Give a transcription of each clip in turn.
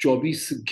24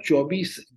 24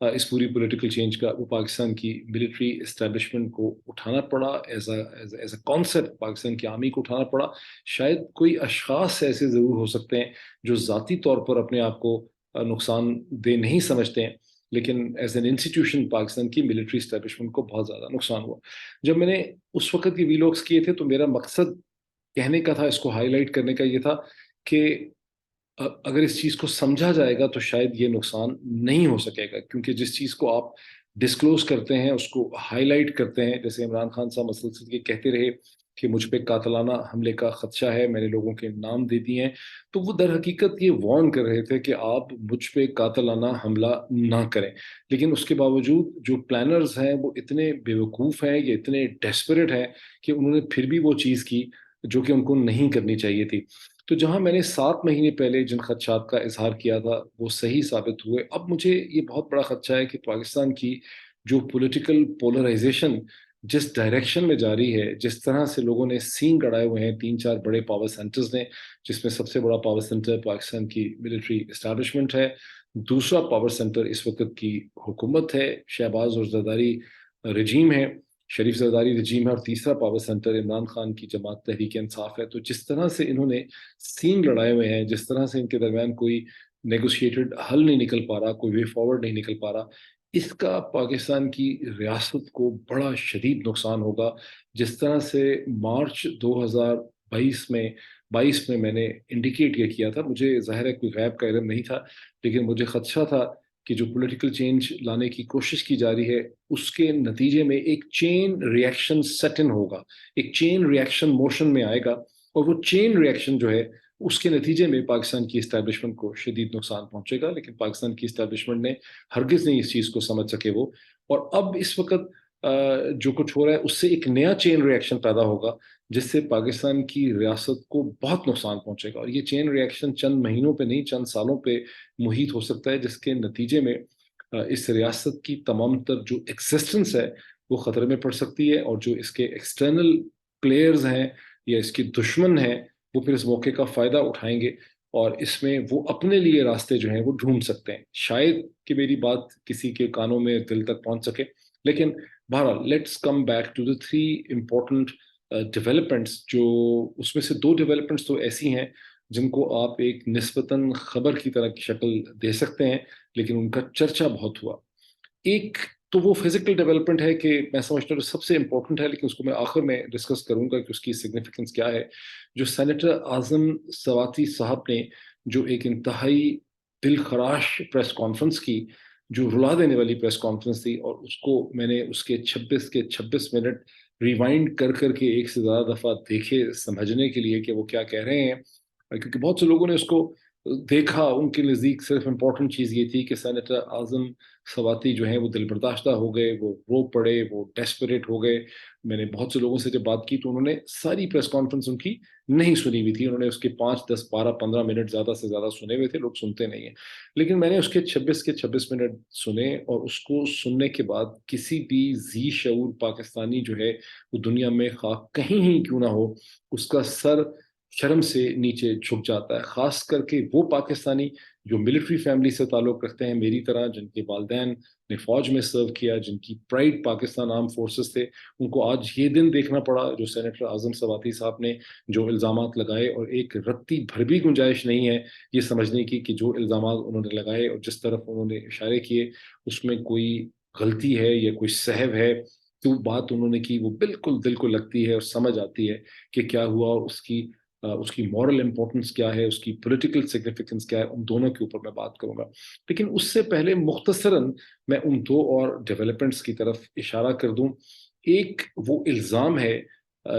اس پوری political change کا، وہ پاکستان کی ملٹری اسٹیبلشمنٹ کو اٹھانا پڑا، ایز اے کانسیپٹ پاکستان کی آرمی کو اٹھانا پڑا. شاید کوئی اشخاص ایسے ضرور ہو سکتے ہیں جو ذاتی طور پر اپنے آپ کو نقصان دہ نہیں سمجھتے ہیں، لیکن ایز این انسٹیٹیوشن پاکستان کی ملٹری اسٹیبلشمنٹ کو بہت زیادہ نقصان ہوا. جب میں نے اس وقت یہ ویلاگس کیے تھے تو میرا مقصد کہنے کا تھا، اس کو ہائی لائٹ کرنے کا یہ تھا کہ اگر اس چیز کو سمجھا جائے گا تو شاید یہ نقصان نہیں ہو سکے گا، کیونکہ جس چیز کو آپ ڈسکلوز کرتے ہیں، اس کو ہائی لائٹ کرتے ہیں، جیسے عمران خان صاحب مسلسل یہ کہتے رہے کہ مجھ پہ قاتلانہ حملے کا خدشہ ہے، میں نے لوگوں کے نام دے دیے ہیں، تو وہ در حقیقت یہ وارن کر رہے تھے کہ آپ مجھ پہ قاتلانہ حملہ نہ کریں. لیکن اس کے باوجود جو پلانرز ہیں وہ اتنے بیوقوف ہیں، یہ اتنے ڈیسپریٹ ہیں کہ انہوں نے پھر بھی وہ چیز کی جو کہ ان کو نہیں کرنی چاہیے تھی. تو جہاں میں نے 7 مہینے پہلے جن خدشات کا اظہار کیا تھا وہ صحیح ثابت ہوئے. اب مجھے یہ بہت بڑا خدشہ ہے کہ پاکستان کی جو پولیٹیکل پولرائزیشن جس ڈائریکشن میں جاری ہے، جس طرح سے لوگوں نے سین گڑائے ہوئے ہیں 3 4 بڑے پاور سینٹرز نے، جس میں سب سے بڑا پاور سینٹر پاکستان کی ملٹری اسٹیبلشمنٹ ہے، دوسرا پاور سینٹر اس وقت کی حکومت ہے، شہباز اور زرداری رجیم ہے، شریف زرداری رجیم ہے، اور تیسرا پاور سینٹر عمران خان کی جماعت تحریک انصاف ہے. تو جس طرح سے انہوں نے سین لڑائے ہوئے ہیں، جس طرح سے ان کے درمیان کوئی نیگوشیٹڈ حل نہیں نکل پا رہا، کوئی وے فارورڈ نہیں نکل پا رہا، اس کا پاکستان کی ریاست کو بڑا شدید نقصان ہوگا. جس طرح سے مارچ 2022 میں میں نے انڈیکیٹ یہ کیا تھا، مجھے ظاہر ہے کوئی غیب کا علم نہیں تھا، لیکن مجھے خدشہ تھا کہ جو پولیٹیکل چینج لانے کی کوشش کی جا رہی ہے اس کے نتیجے میں ایک چین ریئیکشن سیٹ ان ہوگا، ایک چین ریئیکشن موشن میں آئے گا، اور وہ چین ریئیکشن جو ہے اس کے نتیجے میں پاکستان کی اسٹیبلشمنٹ کو شدید نقصان پہنچے گا. لیکن پاکستان کی اسٹیبلشمنٹ نے ہرگز نہیں اس چیز کو سمجھ سکے وہ. اور اب اس وقت جو کچھ ہو رہا ہے اس سے ایک نیا چین ریئیکشن پیدا ہوگا جس سے پاکستان کی ریاست کو بہت نقصان پہنچے گا. اور یہ چین ریئیکشن چند مہینوں پہ نہیں، چند سالوں پہ محیط ہو سکتا ہے، جس کے نتیجے میں اس ریاست کی تمام تر جو ایگزسٹنس ہے وہ خطرے میں پڑ سکتی ہے، اور جو اس کے ایکسٹرنل پلیئرز ہیں یا اس کے دشمن ہیں وہ پھر اس موقع کا فائدہ اٹھائیں گے، اور اس میں وہ اپنے لیے راستے جو ہیں وہ ڈھونڈ سکتے ہیں. شاید کہ میری بات کسی کے کانوں میں دل تک پہنچ سکے، لیکن بہرحال let's come back to the 3 important developments. جو اس میں سے 2 ڈیولپمنٹس تو ایسی ہیں جن کو آپ ایک نسبتاً خبر کی طرح کی شکل دے سکتے ہیں، لیکن ان کا چرچا بہت ہوا. ایک تو وہ فزیکل ڈیولپمنٹ ہے کہ میں سمجھتا ہوں سب سے امپورٹنٹ ہے، لیکن اس کو میں آخر میں ڈسکس کروں گا کہ اس کی سگنیفیکنس کیا ہے. جو سینیٹر اعظم سواتی صاحب نے جو ایک انتہائی دل خراش پریس کانفرنس کی، جو رلا دینے والی پریس کانفرنس تھی، اور اس کو میں نے اس کے 26 منٹ ریوائنڈ کر کر کے ایک سے زیادہ دفعہ دیکھے سمجھنے کے لیے کہ وہ کیا کہہ رہے ہیں، کیونکہ بہت سے لوگوں نے اس کو دیکھا، ان کے نزدیک صرف امپورٹنٹ چیز یہ تھی کہ سینیٹر اعظم سواتی جو ہیں وہ دل برداشتہ ہو گئے، وہ رو پڑے، وہ ڈیسپریٹ ہو گئے. میں نے بہت سے لوگوں سے جب بات کی تو انہوں نے ساری پریس کانفرنس ان کی نہیں سنی ہوئی تھی، انہوں نے اس کے 5 10 12 15 منٹ زیادہ سے زیادہ سنے ہوئے تھے، لوگ سنتے نہیں ہیں. لیکن میں نے اس کے 26 منٹ سنے، اور اس کو سننے کے بعد کسی بھی ذی شعور پاکستانی جو ہے وہ دنیا میں خواہ کہیں ہی کیوں نہ ہو، اس کا سر شرم سے نیچے جھک جاتا ہے. خاص کر کے وہ پاکستانی جو ملٹری فیملی سے تعلق رکھتے ہیں میری طرح، جن کے والدین نے فوج میں سرو کیا، جن کی پرائڈ پاکستان آرم فورسز تھے، ان کو آج یہ دن دیکھنا پڑا جو سینیٹر اعظم سواتی صاحب نے جو الزامات لگائے، اور ایک رتی بھر بھی گنجائش نہیں ہے یہ سمجھنے کی کہ جو الزامات انہوں نے لگائے اور جس طرف انہوں نے اشارے کیے اس میں کوئی غلطی ہے یا کوئی سہو ہے. تو بات انہوں نے کی وہ بالکل دل کو لگتی ہے اور سمجھ آتی ہے کہ کیا ہوا، اور اس کی مورل امپورٹنس کیا ہے، اس کی پولیٹیکل سگنیفیکنس کیا ہے. ان دونوں کے اوپر میں بات کروں گا، لیکن اس سے پہلے مختصراً میں ان 2 اور ڈیولپمنٹس کی طرف اشارہ کر دوں. ایک وہ الزام ہے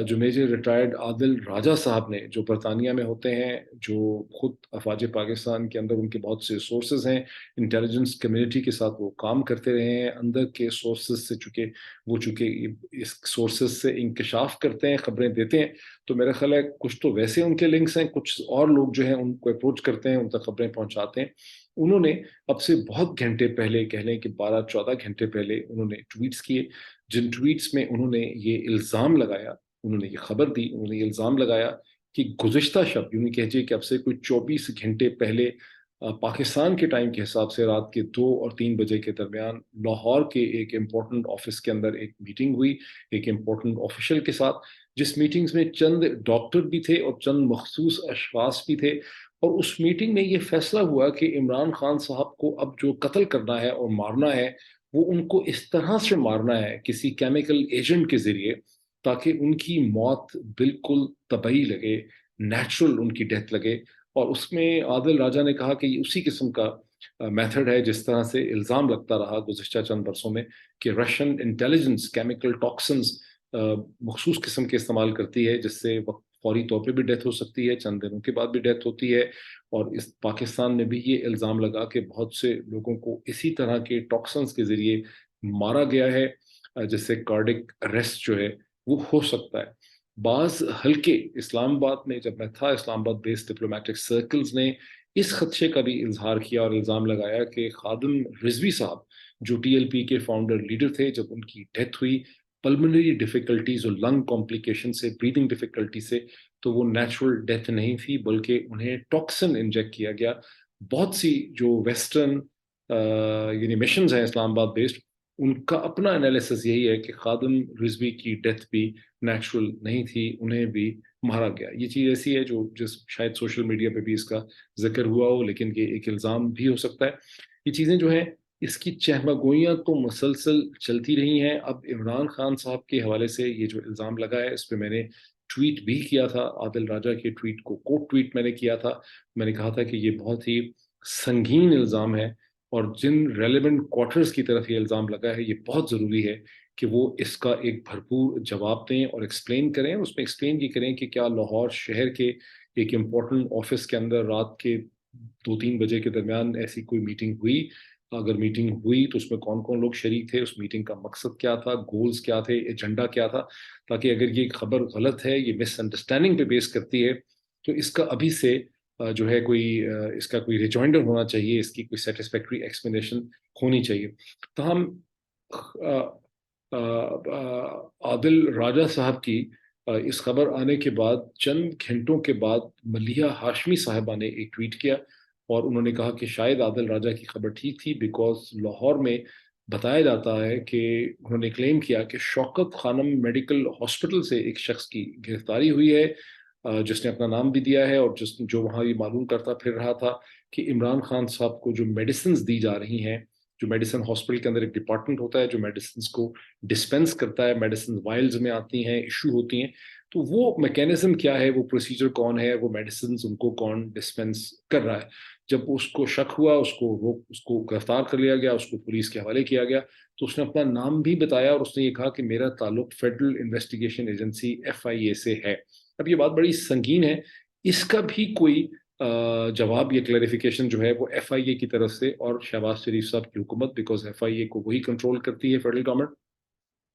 جو میجر ریٹائرڈ عادل راجہ صاحب نے، جو برطانیہ میں ہوتے ہیں، جو خود افواج پاکستان کے اندر ان کے بہت سے سورسز ہیں، انٹیلیجنس کمیونٹی کے ساتھ وہ کام کرتے رہے ہیں، اندر کے سورسز سے چونکہ اس سورسز سے انکشاف کرتے ہیں، خبریں دیتے ہیں، تو میرا خیال ہے کچھ تو ویسے ان کے لنکس ہیں، کچھ اور لوگ جو ہیں ان کو اپروچ کرتے ہیں، ان تک خبریں پہنچاتے ہیں. انہوں نے اب سے بہت گھنٹے پہلے، کہہ لیں کہ 12 14 گھنٹے پہلے انہوں نے ٹویٹس کیے، جن ٹویٹس میں انہوں نے یہ الزام لگایا، انہوں نے یہ خبر دی، انہوں نے یہ الزام لگایا کہ گزشتہ شب، یوں نہیں کہجیے کہ اب سے کوئی 24 گھنٹے پہلے پاکستان کے ٹائم کے حساب سے رات کے 2 اور 3 بجے کے درمیان لاہور کے ایک امپورٹنٹ آفس کے اندر ایک میٹنگ ہوئی ایک امپورٹنٹ آفیشل کے ساتھ، جس میٹنگز میں چند ڈاکٹر بھی تھے اور چند مخصوص اشخاص بھی تھے، اور اس میٹنگ میں یہ فیصلہ ہوا کہ عمران خان صاحب کو اب جو قتل کرنا ہے اور مارنا ہے وہ ان کو اس طرح سے مارنا ہے کسی کیمیکل ایجنٹ کے ذریعے، تاکہ ان کی موت بالکل طبعی لگے، نیچرل ان کی ڈیتھ لگے۔ اور اس میں عادل راجہ نے کہا کہ یہ اسی قسم کا میتھڈ ہے جس طرح سے الزام لگتا رہا گزشتہ چند برسوں میں کہ رشین انٹیلیجنس کیمیکل ٹاکسنز مخصوص قسم کے استعمال کرتی ہے، جس سے فوری طور پہ بھی ڈیتھ ہو سکتی ہے، چند دنوں کے بعد بھی ڈیتھ ہوتی ہے۔ اور اس پاکستان میں بھی یہ الزام لگا کہ بہت سے لوگوں کو اسی طرح کے ٹاکسنز کے ذریعے مارا گیا ہے، جس سے کارڈک اریسٹ جو ہے وہ ہو سکتا ہے۔ بعض ہلکے اسلام آباد میں جب میں تھا، اسلام آباد بیسڈ ڈپلومیٹک سرکلز نے اس خدشے کا بھی اظہار کیا اور الزام لگایا کہ خادم رضوی صاحب جو ٹی ایل پی کے فاؤنڈر لیڈر تھے، جب ان کی ڈیتھ ہوئی پلمنری ڈیفیکلٹیز اور لنگ کمپلیکیشن سے، بریدنگ ڈیفیکلٹی سے، تو وہ نیچرل ڈیتھ نہیں تھی بلکہ انہیں ٹاکسن انجیکٹ کیا گیا۔ بہت سی جو ویسٹرن یعنی مشنز ہیں اسلام آباد بیسڈ، ان کا اپنا انالیسس یہی ہے کہ خادم رضوی کی ڈیتھ بھی نیچرل نہیں تھی، انہیں بھی مارا گیا۔ یہ چیز ایسی ہے جو شاید سوشل میڈیا پہ بھی اس کا ذکر ہوا ہو، لیکن یہ ایک الزام بھی ہو سکتا ہے۔ یہ چیزیں جو ہیں اس کی چہمہ گوئیاں تو مسلسل چلتی رہی ہیں۔ اب عمران خان صاحب کے حوالے سے یہ جو الزام لگا ہے، اس پہ میں نے ٹویٹ بھی کیا تھا، عادل راجہ کے ٹویٹ کو کوٹ ٹویٹ میں نے کیا تھا۔ میں نے کہا تھا کہ یہ بہت ہی سنگین الزام ہے، اور جن ریلیونٹ کوارٹرز کی طرف یہ الزام لگا ہے، یہ بہت ضروری ہے کہ وہ اس کا ایک بھرپور جواب دیں اور ایکسپلین کریں۔ اس میں ایکسپلین یہ کریں کہ کیا لاہور شہر کے ایک امپورٹنٹ آفس کے اندر رات کے 2-3 بجے کے درمیان ایسی کوئی میٹنگ ہوئی؟ اگر میٹنگ ہوئی تو اس میں کون کون لوگ شریک تھے، اس میٹنگ کا مقصد کیا تھا، گولز کیا تھے، ایجنڈا کیا تھا، تاکہ اگر یہ خبر غلط ہے، یہ مس انڈرسٹینڈنگ پہ بیس کرتی ہے، تو اس کا ابھی سے جو ہے کوئی اس کا کوئی ریجوائنڈر ہونا چاہیے، اس کی کوئی سیٹسفیکٹری ایکسپلینیشن ہونی چاہیے۔ تاہم عادل راجہ صاحب کی اس خبر آنے کے بعد چند گھنٹوں کے بعد ملیحہ ہاشمی صاحبہ نے ایک ٹویٹ کیا، اور انہوں نے کہا کہ شاید عادل راجہ کی خبر ٹھیک تھی، بیکاز لاہور میں بتایا جاتا ہے کہ انہوں نے کلیم کیا کہ شوکت خانم میڈیکل ہاسپٹل سے ایک شخص کی گرفتاری ہوئی ہے، جس نے اپنا نام بھی دیا ہے، اور جو وہاں یہ معلوم کرتا پھر رہا تھا کہ عمران خان صاحب کو جو میڈیسنز دی جا رہی ہیں، جو میڈیسن ہاسپٹل کے اندر ایک ڈپارٹمنٹ ہوتا ہے جو میڈیسنز کو ڈسپینس کرتا ہے، میڈیسن وائلز میں آتی ہیں، ایشو ہوتی ہیں، تو وہ میکینزم کیا ہے، وہ پروسیجر کون ہے، وہ میڈیسنز ان کو کون ڈسپینس کر رہا ہے۔ جب اس کو شک ہوا، اس کو گرفتار کر لیا گیا، اس کو پولیس کے حوالے کیا گیا، تو اس نے اپنا نام بھی بتایا، اور اس نے یہ کہا کہ میرا تعلق فیڈرل انویسٹیگیشن ایجنسی FIA سے ہے۔ اب یہ بات بڑی سنگین ہے، اس کا بھی کوئی جواب یا کلیریفیکیشن جو ہے وہ FIA کی طرف سے اور شہباز شریف صاحب کی حکومت، بیکاز FIA کو وہی کنٹرول کرتی ہے فیڈرل گورنمنٹ،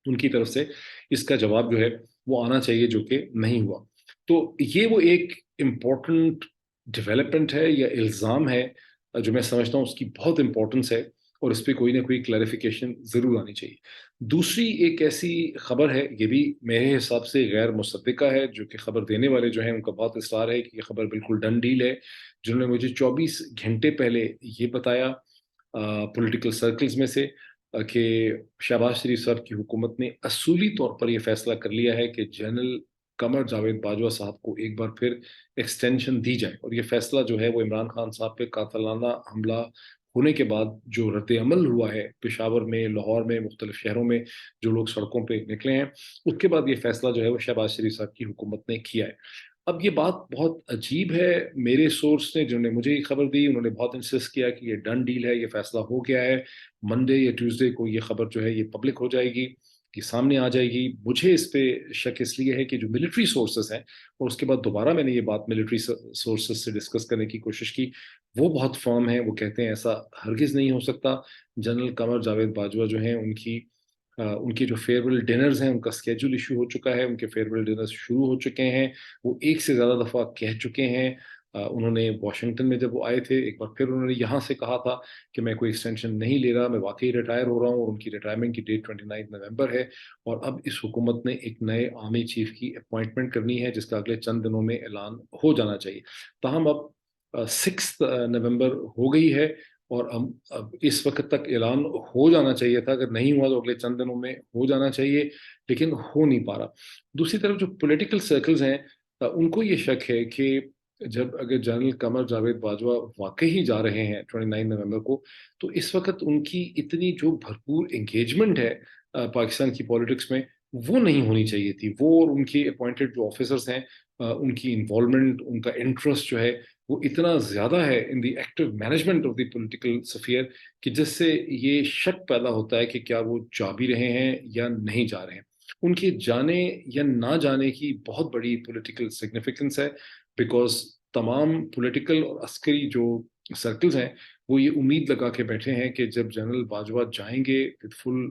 ان کی طرف سے اس کا جواب جو ہے وہ آنا چاہیے، جو کہ نہیں ہوا۔ تو یہ وہ ایک امپورٹنٹ ڈیولپمنٹ ہے یا الزام ہے جو میں سمجھتا ہوں اس کی بہت امپورٹنس ہے، اور اس پہ کوئی نہ کوئی کلیریفیکیشن ضرور آنی چاہیے۔ دوسری ایک ایسی خبر ہے، یہ بھی میرے حساب سے غیر مصدقہ ہے، جو کہ خبر دینے والے جو ہیں ان کا بہت اصرار ہے کہ یہ خبر بالکل ڈن ڈیل ہے، جنہوں نے مجھے 24 گھنٹے پہلے یہ بتایا پولیٹیکل سرکلز میں سے کہ شہباز شریف صاحب کی حکومت نے اصولی طور پر یہ فیصلہ کر لیا ہے کہ جنرل قمر جاوید باجوہ صاحب کو ایک بار پھر ایکسٹینشن دی جائے، اور یہ فیصلہ جو ہے وہ عمران خان صاحب پہ قاتلانہ حملہ ہونے کے بعد جو رد عمل ہوا ہے پشاور میں، لاہور میں، مختلف شہروں میں جو لوگ سڑکوں پہ نکلے ہیں، اس کے بعد یہ فیصلہ جو ہے وہ شہباز شریف صاحب کی حکومت نے کیا ہے۔ اب یہ بات بہت عجیب ہے، میرے سورس نے جنہوں نے مجھے یہ خبر دی انہوں نے بہت انسسٹ کیا کہ یہ ڈن ڈیل ہے، یہ فیصلہ ہو گیا ہے، منڈے یا ٹیوزڈے کو یہ خبر جو ہے یہ پبلک ہو جائے گی، یہ سامنے آ جائے گی۔ مجھے اس پہ شک اس لیے ہے کہ جو ملٹری سورسز ہیں، اور اس کے بعد دوبارہ میں نے یہ بات ملٹری سورسز سے ڈسکس کرنے کی کوشش کی، وہ بہت فرم ہیں، وہ کہتے ہیں ایسا ہرگز نہیں ہو سکتا۔ جنرل قمر جاوید باجوہ جو ہیں ان کی جو فیئرویل ڈنرز ہیں ان کا اسکیجول ایشو ہو چکا ہے، ان کے فیئرویل ڈنرز شروع ہو چکے ہیں، وہ ایک سے زیادہ دفعہ کہہ چکے ہیں۔ انہوں نے واشنگٹن میں جب وہ آئے تھے ایک بار پھر انہوں نے یہاں سے کہا تھا کہ میں کوئی ایکسٹینشن نہیں لے رہا، میں واقعی ریٹائر ہو رہا ہوں، اور ان کی ریٹائرمنٹ کی ڈیٹ 29 نومبر ہے، اور اب اس حکومت نے ایک نئے آرمی چیف کی اپوائنٹمنٹ کرنی ہے جس کا اگلے چند دنوں میں اعلان ہو جانا چاہیے۔ تاہم اب 6 نومبر ہو گئی ہے اور اب اس وقت تک اعلان ہو جانا چاہیے تھا، اگر نہیں ہوا تو اگلے چند دنوں میں ہو جانا چاہیے، لیکن ہو نہیں پا رہا۔ دوسری طرف جو پولیٹیکل سرکلز ہیں ان کو یہ شک ہے کہ جب اگر جنرل قمر جاوید باجوہ واقعی جا رہے ہیں 29 نومبر کو، تو اس وقت ان کی اتنی جو بھرپور انگیجمنٹ ہے پاکستان کی پالیٹکس میں، وہ نہیں ہونی چاہیے تھی۔ وہ اور ان کے اپوائنٹڈ جو آفیسرس ہیں ان کی انوالومنٹ، ان کا انٹرسٹ جو ہے وہ اتنا زیادہ ہے in the active management of the political sphere کہ جس سے یہ شک پیدا ہوتا ہے کہ کیا وہ جا بھی رہے ہیں یا نہیں جا رہے ہیں۔ ان کے جانے یا نہ جانے کی بہت بڑی پولیٹیکل سگنیفیکنس ہے، بیکاز تمام پولیٹیکل اور عسکری جو سرکلز ہیں وہ یہ امید لگا کے بیٹھے ہیں کہ جب جنرل باجوہ جائیں گے with full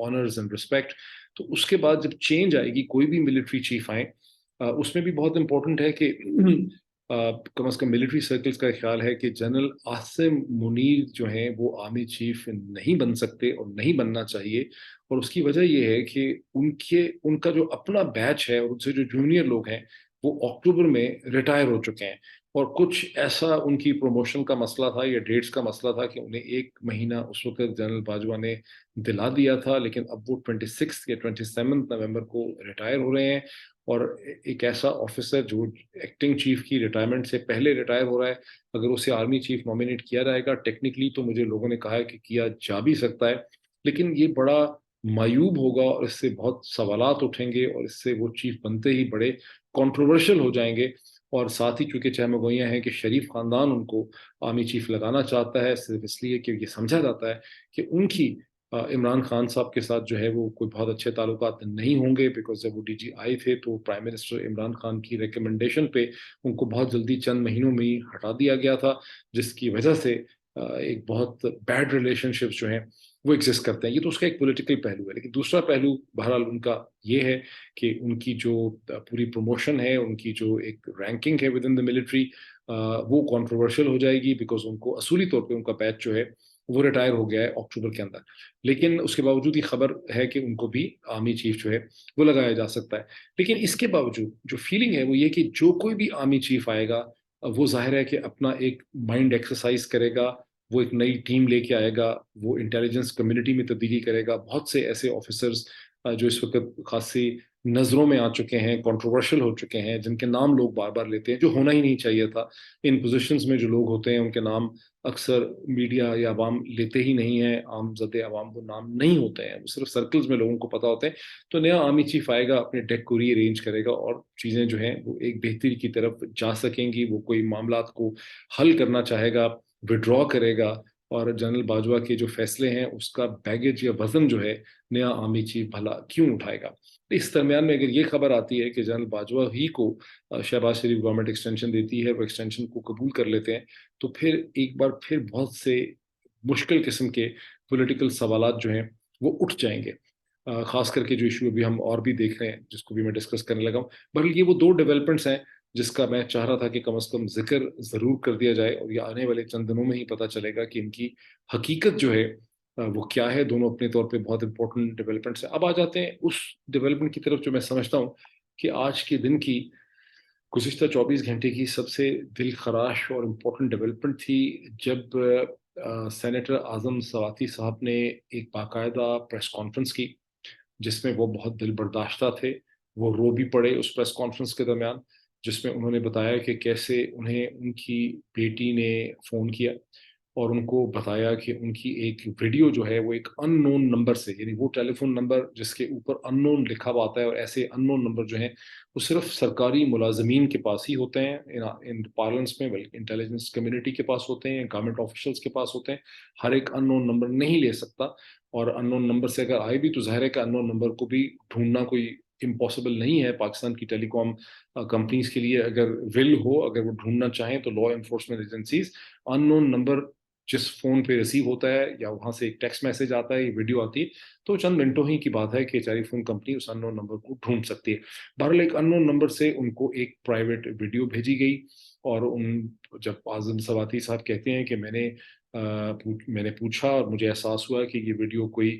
honours and respect, تو اس کے بعد جب چینج آئے گی، کوئی بھی ملٹری چیف آئیں، اس میں بھی بہت امپورٹنٹ ہے کہ کم از کم ملٹری سرکلز کا خیال ہے کہ جنرل عاصم منیر جو ہیں وہ آرمی چیف نہیں بن سکتے اور نہیں بننا چاہیے، اور اس کی وجہ یہ ہے کہ ان کا جو اپنا بیچ ہے اور ان سے جو جونیئر لوگ ہیں وہ اکتوبر میں ریٹائر ہو چکے ہیں، اور کچھ ایسا ان کی پروموشن کا مسئلہ تھا یا ڈیٹس کا مسئلہ تھا کہ انہیں 1 مہینہ اس وقت جنرل باجوہ نے دلا دیا تھا، لیکن اب وہ 26 یا 27 نومبر کو ریٹائر ہو رہے ہیں، اور ایک ایسا آفیسر جو ایکٹنگ چیف کی ریٹائرمنٹ سے پہلے ریٹائر ہو رہا ہے، اگر اسے آرمی چیف نامینیٹ کیا جائے گا، ٹیکنیکلی تو مجھے لوگوں نے کہا ہے کہ کیا جا بھی سکتا ہے، لیکن یہ بڑا معیوب ہوگا اور اس سے بہت سوالات اٹھیں گے، اور اس سے وہ چیف بنتے ہی بڑے کنٹروورشل ہو جائیں گے، اور ساتھ ہی چونکہ چہم گوئیاں ہیں کہ شریف خاندان ان کو آرمی چیف لگانا چاہتا ہے، صرف اس لیے کہ یہ سمجھا جاتا ہے کہ ان کی عمران خان صاحب کے ساتھ جو ہے وہ کوئی بہت اچھے تعلقات نہیں ہوں گے، بیکاز جب وہ ڈی جی آئی تھے تو پرائم منسٹر عمران خان کی ریکمنڈیشن پہ ان کو بہت جلدی چند مہینوں میں ہی ہٹا دیا گیا تھا، جس کی وجہ سے ایک بہت بیڈ ریلیشن شپس جو ہیں وہ ایگزسٹ کرتے ہیں۔ یہ تو اس کا ایک پولیٹیکل پہلو ہے، لیکن دوسرا پہلو بہرحال ان کا یہ ہے کہ ان کی جو پوری پروموشن ہے، ان کی جو ایک رینکنگ ہے ود ان دا ملٹری، وہ کنٹروورشل ہو جائے گی، بیکاز ان کو اصولی طور پہ ان کا بیچ جو ہے وہ ریٹائر ہو گیا ہے اکتوبر کے اندر، لیکن اس کے باوجود یہ خبر ہے کہ ان کو بھی آرمی چیف جو ہے وہ لگایا جا سکتا ہے۔ لیکن اس کے باوجود جو فیلنگ ہے وہ یہ کہ جو کوئی بھی آرمی چیف آئے گا وہ ظاہر ہے کہ اپنا ایک مائنڈ ایکسرسائز کرے گا، وہ ایک نئی ٹیم لے کے آئے گا، وہ انٹیلیجنس کمیونٹی میں تبدیلی کرے گا۔ بہت سے ایسے آفیسرز جو اس وقت خاصی نظروں میں آ چکے ہیں، کنٹروورشل ہو چکے ہیں، جن کے نام لوگ بار بار لیتے ہیں، جو ہونا ہی نہیں چاہیے تھا۔ ان پوزیشنز میں جو لوگ ہوتے ہیں ان کے نام اکثر میڈیا یا عوام لیتے ہی نہیں ہیں، عام زدے عوام کو نام نہیں ہوتے ہیں، وہ صرف سرکلز میں لوگوں کو پتا ہوتے ہیں۔ تو نیا آرمی چیف آئے گا، اپنے ڈیک کو ری ارینج کرے گا، اور چیزیں جو ہیں وہ ایک بہتری کی طرف جا سکیں گی۔ وہ کوئی معاملات کو حل کرنا چاہے گا، وڈرا کرے گا، اور جنرل باجوہ کے جو فیصلے ہیں اس کا بیگیج یا وزن جو ہے نیا آرمی چیف بھلا کیوں اٹھائے گا۔ اس درمیان میں اگر یہ خبر آتی ہے کہ جنرل باجوہ ہی کو شہباز شریف گورنمنٹ ایکسٹینشن دیتی ہے، وہ ایکسٹینشن کو قبول کر لیتے ہیں، تو پھر ایک بار پھر بہت سے مشکل قسم کے پولیٹیکل سوالات جو ہیں وہ اٹھ جائیں گے، خاص کر کے جو ایشو ابھی ہم اور بھی دیکھ رہے ہیں جس کو بھی میں ڈسکس کرنے لگا ہوں۔ بہرحال یہ وہ دو ڈیولپمنٹس ہیں جس کا میں چاہ رہا تھا کہ کم از کم ذکر ضرور کر دیا جائے، اور یہ آنے والے چند دنوں میں ہی پتہ چلے گا کہ ان کی حقیقت جو ہے وہ کیا ہے۔ دونوں اپنے طور پہ بہت امپورٹنٹ ڈیولپمنٹس ہیں۔ اب آ جاتے ہیں اس ڈیولپمنٹ کی طرف جو میں سمجھتا ہوں کہ آج کے دن کی گزشتہ 24 گھنٹے کی سب سے دل خراش اور امپورٹنٹ ڈیولپمنٹ تھی، جب سینیٹر اعظم سواتی صاحب نے ایک باقاعدہ پریس کانفرنس کی، جس میں وہ بہت دل برداشتہ تھے، وہ رو بھی پڑے اس پریس کانفرنس کے درمیان، جس میں انہوں نے بتایا کہ کیسے انہیں ان کی بیٹی نے فون کیا اور ان کو بتایا کہ ان کی ایک ویڈیو جو ہے وہ ایک ان نون نمبر سے، یعنی وہ ٹیلی فون نمبر جس کے اوپر ان نون لکھا ہوا آتا ہے، اور ایسے ان نون نمبر جو ہیں وہ صرف سرکاری ملازمین کے پاس ہی ہوتے ہیں ان پارلنس میں، بلکہ انٹیلیجنس کمیونٹی کے پاس ہوتے ہیں، گورنمنٹ آفیشلس کے پاس ہوتے ہیں۔ ہر ایک ان نون نمبر نہیں لے سکتا، اور ان نون نمبر سے اگر آئے بھی تو ظاہر ہے کہ ان نون نمبر کو بھی ڈھونڈنا کوئی امپاسبل نہیں ہے پاکستان کی ٹیلی کام کمپنیز کے لیے۔ اگر ول ہو، اگر وہ ڈھونڈنا چاہیں تو لا انفورسمنٹ ایجنسیز ان نون نمبر جس فون پہ ریسیو ہوتا ہے یا وہاں سے ایک ٹیکسٹ میسج آتا ہے، یہ ویڈیو آتی ہے، تو چند منٹوں ہی کی بات ہے کہ ٹیلی فون کمپنی اس ان نون نمبر کو ڈھونڈ سکتی ہے۔ بہرحال ایک ان نون نمبر سے ان کو ایک پرائیویٹ ویڈیو بھیجی گئی، اور جب اعظم سواتی صاحب کہتے ہیں کہ میں نے پوچھا اور مجھے احساس ہوا کہ یہ ویڈیو کوئی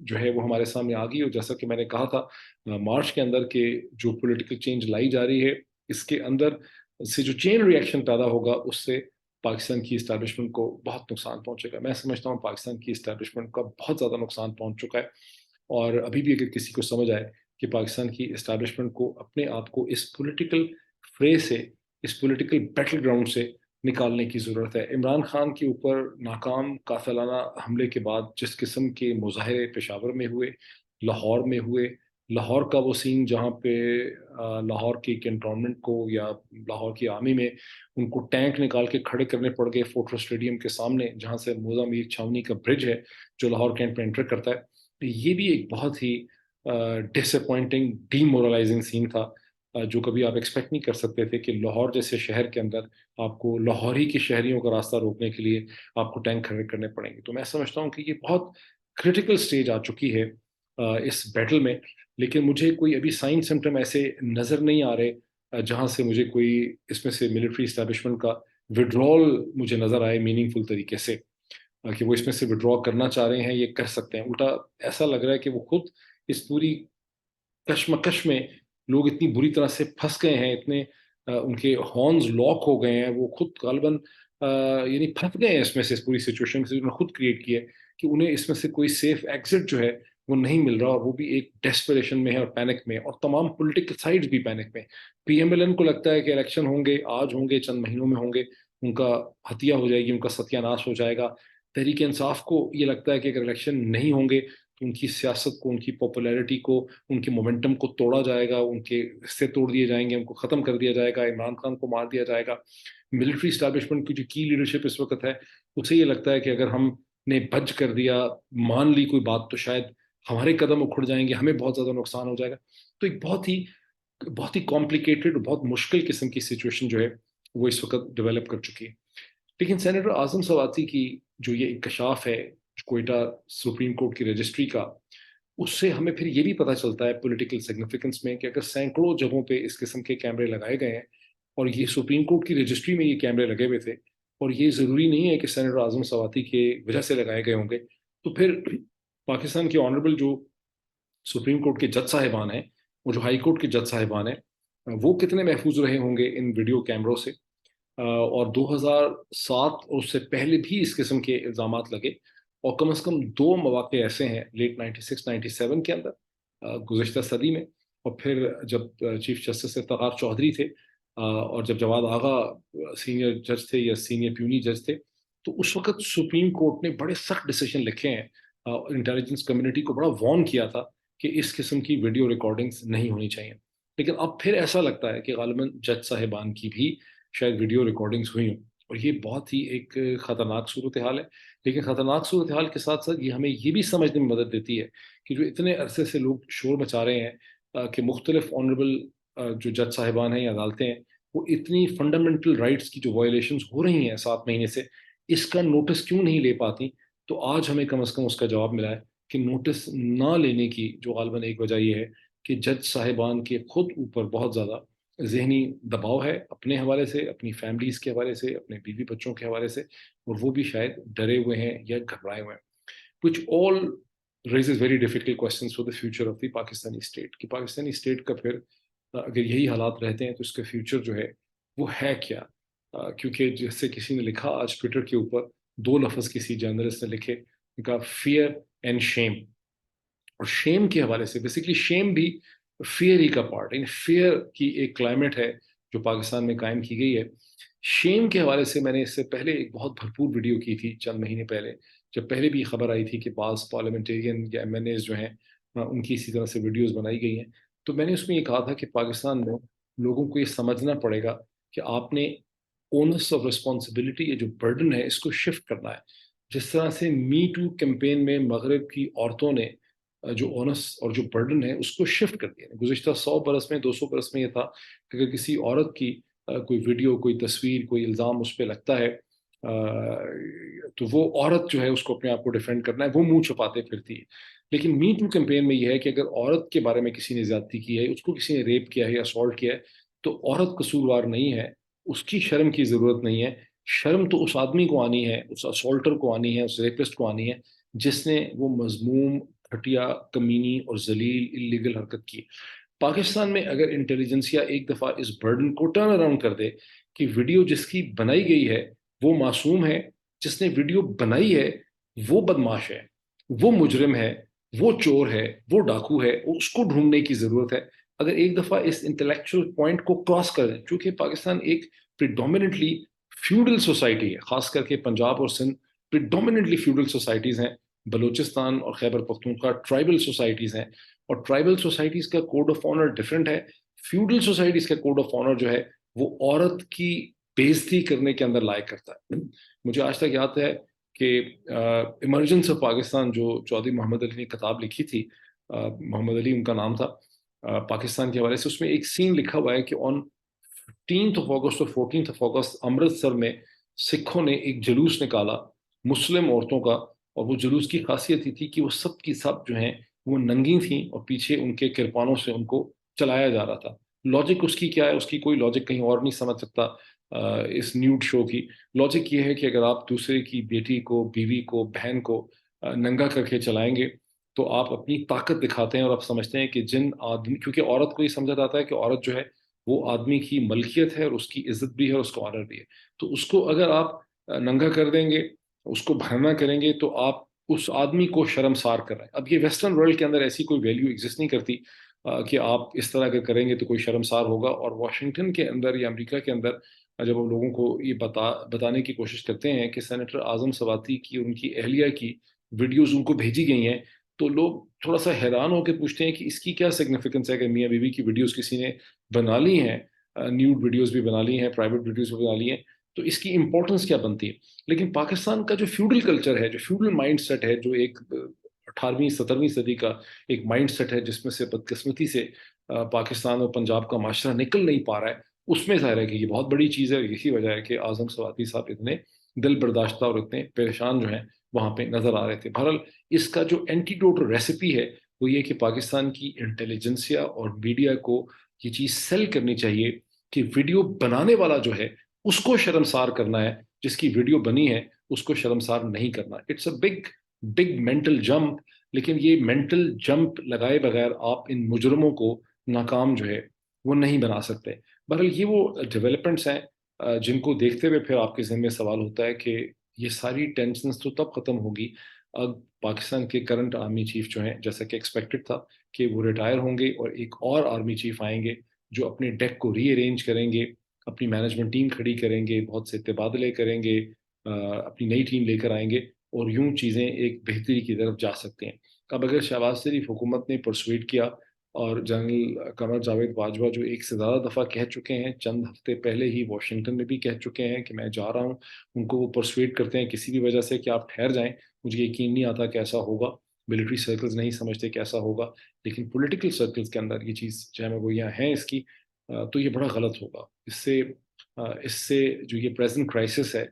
جو ہے وہ ہمارے سامنے آ گئی، اور جیسا کہ میں نے کہا تھا مارچ کے اندر کہ جو پولیٹیکل چینج لائی جا رہی ہے اس کے اندر سے جو چین ریئیکشن پیدا ہوگا اس سے پاکستان کی اسٹیبلشمنٹ کو بہت نقصان پہنچے گا. میں سمجھتا ہوں پاکستان کی اسٹیبلشمنٹ کا بہت زیادہ نقصان پہنچ چکا ہے، اور ابھی بھی اگر کسی کو سمجھ آئے کہ پاکستان کی اسٹیبلشمنٹ کو اپنے آپ کو اس پولیٹیکل فرے سے، اس پولیٹیکل بیٹل گراؤنڈ سے نکالنے کی ضرورت ہے. عمران خان کے اوپر ناکام قاتلانہ حملے کے بعد جس قسم کے مظاہرے پشاور میں ہوئے، لاہور میں ہوئے، لاہور کا وہ سین جہاں پہ لاہور کی کنٹونمنٹ کو یا لاہور کی آرمی میں ان کو ٹینک نکال کے کھڑے کرنے پڑ گئے فورٹرس اسٹیڈیم کے سامنے جہاں سے موزہ میر چھاونی کا برج ہے جو لاہور کینٹ پہ انٹر کرتا ہے. یہ بھی ایک بہت ہی ڈس اپوائنٹنگ ڈی مورلائزنگ سین تھا جو کبھی آپ ایکسپیکٹ نہیں کر سکتے تھے کہ لاہور جیسے شہر کے اندر آپ کو لاہوری کے شہریوں کا راستہ روکنے کے لیے آپ کو ٹینک کھڑے کرنے پڑیں گے. تو میں سمجھتا ہوں کہ یہ بہت کریٹیکل سٹیج آ چکی ہے اس بیٹل میں، لیکن مجھے کوئی ابھی سائن سمٹم ایسے نظر نہیں آ رہے جہاں سے مجھے کوئی اس میں سے ملٹری اسٹیبلشمنٹ کا وڈرول مجھے نظر آئے میننگ فل طریقے سے کہ وہ اس میں سے وڈرا کرنا چاہ رہے ہیں، یہ کر سکتے ہیں. الٹا ایسا لگ رہا ہے کہ وہ خود اس پوری کشمکش میں لوگ اتنی بری طرح سے پھنس گئے ہیں، اتنے ان کے ہارنز لاک ہو گئے ہیں، وہ خود غالباً یعنی پھنس گئے ہیں اس میں سے، اس پوری سچویشن سے انہوں نے خود کریٹ کی ہے کہ انہیں اس میں سے کوئی سیف ایگزٹ جو ہے وہ نہیں مل رہا، اور وہ بھی ایک ڈیسپریشن میں ہے اور پینک میں، اور تمام پولیٹیکل سائڈز بھی پینک میں. پی ایم ایل این کو لگتا ہے کہ الیکشن ہوں گے، آج ہوں گے، چند مہینوں میں ہوں گے، ان کا ہتیا ہو جائے گی، ان کا ستیہ ناش ہو جائے گا. تحریک انصاف کو یہ لگتا ہے کہ اگر الیکشن نہیں ہوں گے تو ان کی سیاست کو، ان کی پاپولیرٹی کو، ان کے مومنٹم کو توڑا جائے گا، ان کے حصے توڑ دیے جائیں گے، ان کو ختم کر دیا جائے گا، عمران خان کو مار دیا جائے گا. ملٹری اسٹیبلشمنٹ کی جو کی لیڈرشپ اس وقت ہے اسے یہ لگتا ہے کہ اگر ہم نے بج کر دیا، مان لی کوئی بات، تو شاید ہمارے قدم اکھڑ جائیں گے، ہمیں بہت زیادہ نقصان ہو جائے گا. تو ایک بہت ہی کمپلیکیٹڈ، بہت مشکل قسم کی سچویشن جو ہے وہ اس وقت ڈیولپ کر چکی ہے. لیکن سینیٹر اعظم سواتی کی جو یہ انکشاف ہے کوئٹہ سپریم کورٹ کی رجسٹری کا، اس سے ہمیں پھر یہ بھی پتہ چلتا ہے پولیٹیکل سگنیفیکنس میں کہ اگر سینکڑوں جگہوں پہ اس قسم کے کیمرے لگائے گئے ہیں اور یہ سپریم کورٹ کی رجسٹری میں یہ کیمرے لگے ہوئے تھے، اور یہ ضروری نہیں ہے کہ سینیٹر اعظم سواتی کے وجہ سے لگائے گئے ہوں گے، تو پھر پاکستان کے آنریبل جو سپریم کورٹ کے جج صاحبان ہیں، وہ جو ہائی کورٹ کے جج صاحبان ہیں، وہ کتنے محفوظ رہے ہوں گے ان ویڈیو کیمروں سے. اور 2007 اور اس سے پہلے بھی اس قسم کے الزامات لگے، اور کم از کم دو مواقع ایسے ہیں لیٹ 96-97 کے اندر گزشتہ صدی میں، اور پھر جب چیف جسٹس افتخار چودھری تھے اور جب جواد آغا سینئر جج تھے یا سینئر پیونی جج تھے، تو اس وقت سپریم کورٹ نے بڑے سخت ڈیسیشن لکھے ہیں، انٹیلیجنس کمیونٹی کو بڑا وارن کیا تھا کہ اس قسم کی ویڈیو ریکارڈنگز نہیں ہونی چاہیے. لیکن اب پھر ایسا لگتا ہے کہ غالباً جج صاحبان کی بھی شاید ویڈیو ریکارڈنگز ہوئی ہوں، اور یہ بہت ہی ایک خطرناک صورتحال ہے. لیکن خطرناک صورتحال کے ساتھ ساتھ یہ ہمیں یہ بھی سمجھنے میں مدد دیتی ہے کہ جو اتنے عرصے سے لوگ شور مچا رہے ہیں کہ مختلف آنریبل جو جج صاحبان ہیں یا عدالتیں ہیں وہ اتنی فنڈامنٹل رائٹس کی جو وائلیشنز ہو رہی ہیں 7 مہینے سے، اس کا نوٹس کیوں نہیں لے پاتی. تو آج ہمیں کم از کم اس کا جواب ملا ہے کہ نوٹس نہ لینے کی جو غالباً ایک وجہ یہ ہے کہ جج صاحبان کے خود اوپر بہت زیادہ ذہنی دباؤ ہے، اپنے حوالے سے، اپنی فیملیز کے حوالے سے، اپنے بیوی بچوں کے حوالے سے، اور وہ بھی شاید ڈرے ہوئے ہیں یا گھبرائے ہوئے ہیں. which all raises very difficult questions for the future of the Pakistani state کہ پاکستانی اسٹیٹ کا پھر اگر یہی حالات رہتے ہیں تو اس کا فیوچر جو ہے وہ ہے کیا. کیونکہ جیسے کسی نے لکھا آج ٹویٹر کے اوپر 2 لفظ کسی جرنلسٹ نے لکھے، کہا فیئر اینڈ شیم. اور شیم کے حوالے سے بیسیکلی شیم بھی فیئر ہی کا پارٹ، یعنی فیئر کی ایک کلائمیٹ ہے جو پاکستان میں قائم کی گئی ہے. شیم کے حوالے سے میں نے اس سے پہلے ایک بہت بھرپور ویڈیو کی تھی چند مہینے پہلے، جب پہلے بھی خبر آئی تھی کہ بعض پارلیمنٹیرین یا ایم این ایز جو ہیں ان کی اسی طرح سے ویڈیوز بنائی گئی ہیں. تو میں نے اس میں یہ کہا تھا کہ پاکستان میں لوگوں کو یہ سمجھنا پڑے گا کہ آپ نے اونس آف ریسپانسبلٹی، یہ جو برڈن ہے اس کو شفٹ کرنا ہے. جس طرح سے می ٹو کیمپین میں مغرب کی عورتوں نے جو اونس اور جو برڈن ہے اس کو شفٹ کر دیا. گزشتہ 100 برس میں، 200 برس میں یہ تھا کہ اگر کسی عورت کی کوئی ویڈیو، کوئی تصویر، کوئی الزام اس پہ لگتا ہے تو وہ عورت جو ہے اس کو اپنے آپ کو ڈیفینڈ کرنا ہے، وہ منہ چھپاتے پھرتی ہے. لیکن می ٹو کیمپین میں یہ ہے کہ اگر عورت کے بارے میں کسی نے زیادتی کی ہے، اس کو کسی نے ریپ کیا ہے یا اسالٹ کیا ہے، تو عورت قصوروار نہیں ہے، اس کی شرم کی ضرورت نہیں ہے. شرم تو اس آدمی کو آنی ہے، اس اسالٹر کو آنی ہے، اس ریپسٹ کو آنی ہے جس نے وہ مذموم، گھٹیا کمینی اور ذلیل اللیگل حرکت کی. پاکستان میں اگر انٹیلیجنسیا ایک دفعہ اس برڈن کو ٹرن اراؤنڈ کر دے کہ ویڈیو جس کی بنائی گئی ہے وہ معصوم ہے، جس نے ویڈیو بنائی ہے وہ بدماش ہے، وہ مجرم ہے، وہ چور ہے، وہ ڈاکو ہے، اس کو ڈھونڈنے کی ضرورت ہے. اگر ایک دفعہ اس انٹلیکچوئل پوائنٹ کو کراس کر دیں، چونکہ پاکستان ایک پریڈومیننٹلی فیوڈل سوسائٹی ہے، خاص کر کے پنجاب اور سندھ پریڈومیننٹلی فیوڈل سوسائٹیز ہیں، بلوچستان اور خیبر پختونخوا ٹرائبل سوسائٹیز ہیں، اور ٹرائبل سوسائٹیز کا کوڈ آف آنر ڈفرینٹ ہے. فیوڈل سوسائٹیز کا کوڈ آف آنر جو ہے وہ عورت کی بےزتی کرنے کے اندر لائق کرتا ہے. مجھے آج تک یاد ہے کہ ایمرجنس آف پاکستان جو چودھری محمد علی نے کتاب لکھی تھی، محمد علی ان کا نام تھا، پاکستان کے حوالے سے، اس میں ایک سین لکھا ہوا ہے کہ آن 15 اگست اور 14 اگست امرتسر میں سکھوں نے ایک جلوس نکالا مسلم عورتوں کا، اور وہ جلوس کی خاصیت یہ تھی کہ وہ سب کی سب جو ہیں وہ ننگی تھیں اور پیچھے ان کے کرپانوں سے ان کو چلایا جا رہا تھا. لاجک اس کی کیا ہے؟ اس کی کوئی لاجک کہیں اور نہیں سمجھ سکتا اس نیوڈ شو کی. لاجک یہ ہے کہ اگر آپ دوسرے کی بیٹی کو، بیوی کو، بہن کو ننگا کر کے چلائیں گے تو آپ اپنی طاقت دکھاتے ہیں، اور آپ سمجھتے ہیں کہ جن آدمی، کیونکہ عورت کو یہ سمجھا جاتا ہے کہ عورت جو ہے وہ آدمی کی ملکیت ہے اور اس کی عزت بھی ہے اور اس کو آنر بھی ہے، تو اس کو اگر آپ ننگا کر دیں گے، اس کو بھرنا کریں گے، تو آپ اس آدمی کو شرمسار کر رہے ہیں. اب یہ ویسٹرن ورلڈ کے اندر ایسی کوئی ویلیو ایگزسٹ نہیں کرتی کہ آپ اس طرح اگر کریں گے تو کوئی شرمسار ہوگا. اور واشنگٹن کے اندر یا امریکہ کے اندر جب ہم لوگوں کو یہ بتانے کی کوشش کرتے ہیں کہ سینیٹر اعظم سواتی کی اور ان کی اہلیہ کی ویڈیوز ان کو بھیجی گئی ہیں، تو لوگ تھوڑا سا حیران ہو کے پوچھتے ہیں کہ اس کی کیا سگنیفیکنس ہے کہ میاں بیوی کی ویڈیوز کسی نے بنا لی ہیں، نیوڈ ویڈیوز بھی بنا لی ہیں، پرائیویٹ ویڈیوز بھی بنا لی ہیں، تو اس کی امپورٹنس کیا بنتی ہے؟ لیکن پاکستان کا جو فیوڈل کلچر ہے، جو فیوڈل مائنڈ سیٹ ہے، جو ایک 18ویں 17ویں صدی کا ایک مائنڈ سیٹ ہے جس میں سے بدقسمتی سے پاکستان اور پنجاب کا معاشرہ نکل نہیں پا رہا ہے، اس میں ظاہر ہے کہ یہ بہت بڑی چیز ہے. یہی وجہ ہے کہ اعظم سواتی صاحب اتنے دل برداشتہ اور اتنے پریشان جو ہیں وہاں پہ نظر آ رہے تھے. بہرحال اس کا جو اینٹیڈوٹ ریسیپی ہے وہ یہ کہ پاکستان کی انٹیلیجنسیا اور میڈیا کو یہ چیز سیل کرنی چاہیے کہ ویڈیو بنانے والا جو ہے اس کو شرمسار کرنا ہے، جس کی ویڈیو بنی ہے اس کو شرمسار نہیں کرنا. It's a big mental jump, لیکن یہ مینٹل جمپ لگائے بغیر آپ ان مجرموں کو ناکام جو ہے وہ نہیں بنا سکتے. بہرحال یہ وہ ڈیولپمنٹس ہیں جن کو دیکھتے ہوئے پھر آپ کے ذہن میں سوال ہوتا ہے کہ یہ ساری ٹینشنز تو تب ختم ہوگی اب پاکستان کے کرنٹ آرمی چیف جو ہیں، جیسا کہ ایکسپیکٹڈ تھا کہ وہ ریٹائر ہوں گے اور ایک اور آرمی چیف آئیں گے جو اپنے ڈیک کو ری ارینج کریں گے، اپنی مینجمنٹ ٹیم کھڑی کریں گے، بہت سے تبادلے کریں گے، اپنی نئی ٹیم لے کر آئیں گے، اور یوں چیزیں ایک بہتری کی طرف جا سکتے ہیں. اب اگر شہباز شریف حکومت نے پرسویٹ کیا، اور جنرل قمر جاوید باجوہ جو ایک سے زیادہ دفعہ کہہ چکے ہیں، چند ہفتے پہلے ہی واشنگٹن میں بھی کہہ چکے ہیں کہ میں جا رہا ہوں، ان کو وہ پرسویٹ کرتے ہیں کسی بھی وجہ سے کہ آپ ٹھہر جائیں. مجھے یقین نہیں آتا کہ ایسا ہوگا، ملٹری سرکلز نہیں سمجھتے کہ ایسا ہوگا، لیکن پولیٹیکل سرکلز کے اندر یہ چیز جامع گوئیاں ہیں اس کی، تو یہ بڑا غلط ہوگا. اس سے جو یہ پریزنٹ کرائسس ہے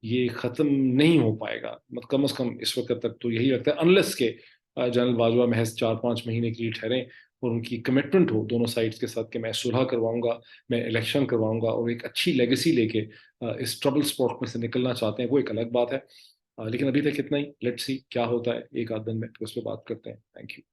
یہ ختم نہیں ہو پائے گا، کم از کم اس وقت تک تو یہی لگتا ہے، انلیس کہ جنرل باجوہ محض 4-5 مہینے کے لیے ٹھہریں اور ان کی کمٹمنٹ ہو دونوں سائڈز کے ساتھ کہ میں صلح کرواؤں گا، میں الیکشن کرواؤں گا اور ایک اچھی لیگیسی لے کے اس ٹربل سپاٹ میں سے نکلنا چاہتے ہیں، وہ ایک الگ بات ہے. لیکن ابھی تک اتنا ہی. لیٹس سی کیا ہوتا ہے ایک آدھ دن میں، پھر اس پہ بات کرتے ہیں. Thank you.